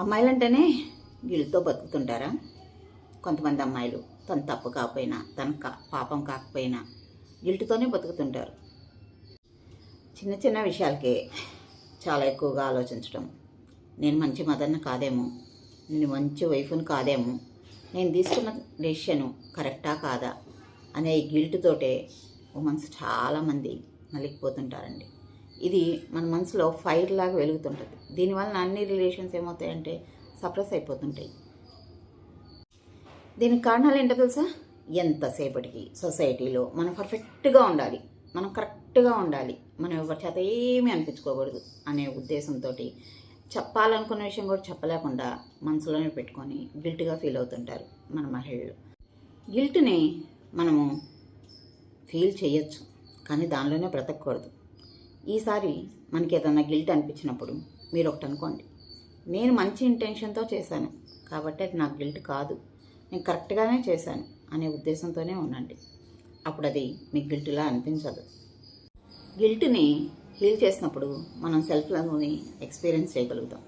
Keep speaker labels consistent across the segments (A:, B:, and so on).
A: అమ్మాయిలంటేనే గిల్తో బతుకుతుంటారా? కొంతమంది అమ్మాయిలు తన తప్పు కాకపోయినా తన పాపం కాకపోయినా గిల్ట్తోనే బతుకుతుంటారు. చిన్న చిన్న విషయాలకే చాలా ఎక్కువగా ఆలోచించడం, నేను మంచి మదర్ని కాదేమో, నేను మంచి వైఫ్ని కాదేమో, నేను తీసుకున్న డెసిషను కరెక్టా కాదా అనే గిల్ట్ తోటే ఉమెన్స్ చాలామంది నలిగిపోతుంటారండి. ఇది మన మనసులో ఫైర్ లాగా వెలుగుతుంటుంది. దీనివల్ల అన్ని రిలేషన్స్ ఏమవుతాయంటే సప్రెస్ అయిపోతుంటాయి. దీనికి కారణాలు ఏంటో తెలుసా? ఎంతసేపటికి సొసైటీలో మనం పర్ఫెక్ట్గా ఉండాలి, మనం కరెక్ట్గా ఉండాలి, మనం ఎవరి చేత ఏమీ అనిపించుకోకూడదు అనే ఉద్దేశంతో చెప్పాలనుకున్న విషయం కూడా చెప్పలేకుండా మనసులోనే పెట్టుకొని గిల్ట్గా ఫీల్ అవుతుంటారు మన మహిళలు. గిల్ట్ని మనము ఫీల్ చేయొచ్చు, కానీ దానిలోనే బ్రతకూడదు. ఈసారి మనకి ఏదన్నా గిల్ట్ అనిపించినప్పుడు మీరు ఒకటి అనుకోండి, నేను మంచి ఇంటెన్షన్తో చేశాను కాబట్టి అది నాకు గిల్ట్ కాదు, నేను కరెక్ట్గానే చేశాను అనే ఉద్దేశంతోనే ఉండండి. అప్పుడు అది మీకు గిల్ట్లా అనిపించదు. గిల్ట్ని హీల్ చేసినప్పుడు మనం సెల్ఫ్ లవ్ని ఎక్స్పీరియన్స్ చేయగలుగుతాం.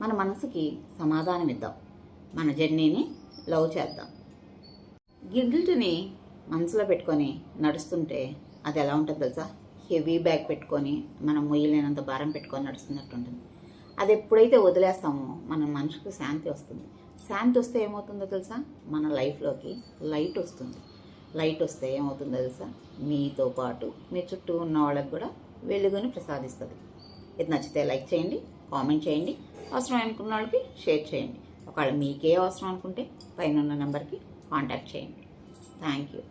A: మన మనసుకి సమాధానం ఇద్దాం, మన జర్నీని లవ్ చేద్దాం. గిల్ట్ని మనసులో పెట్టుకొని నడుస్తుంటే అది ఎలా ఉంటుందో తెలుసా? హెవీ బ్యాగ్ పెట్టుకొని మనం మొయ్యలేనంత భారం పెట్టుకొని నడుస్తున్నట్టు ఉంటుంది. అది ఎప్పుడైతే వదిలేస్తామో మన మనసుకు శాంతి వస్తుంది. శాంతి వస్తే ఏమవుతుందో తెలుసా? మన లైఫ్లోకి లైట్ వస్తుంది. లైట్ వస్తే ఏమవుతుందో తెలుసా? మీతో పాటు మీ చుట్టూ ఉన్న వాళ్ళకి కూడా వెలుగుని ప్రసాదిస్తుంది. ఇది నచ్చితే లైక్ చేయండి, కామెంట్ చేయండి, అవసరం అనుకున్న వాళ్ళకి షేర్ చేయండి. ఒకవేళ మీకే అవసరం అనుకుంటే పైన ఉన్న నెంబర్కి కాంటాక్ట్ చేయండి. Thank you.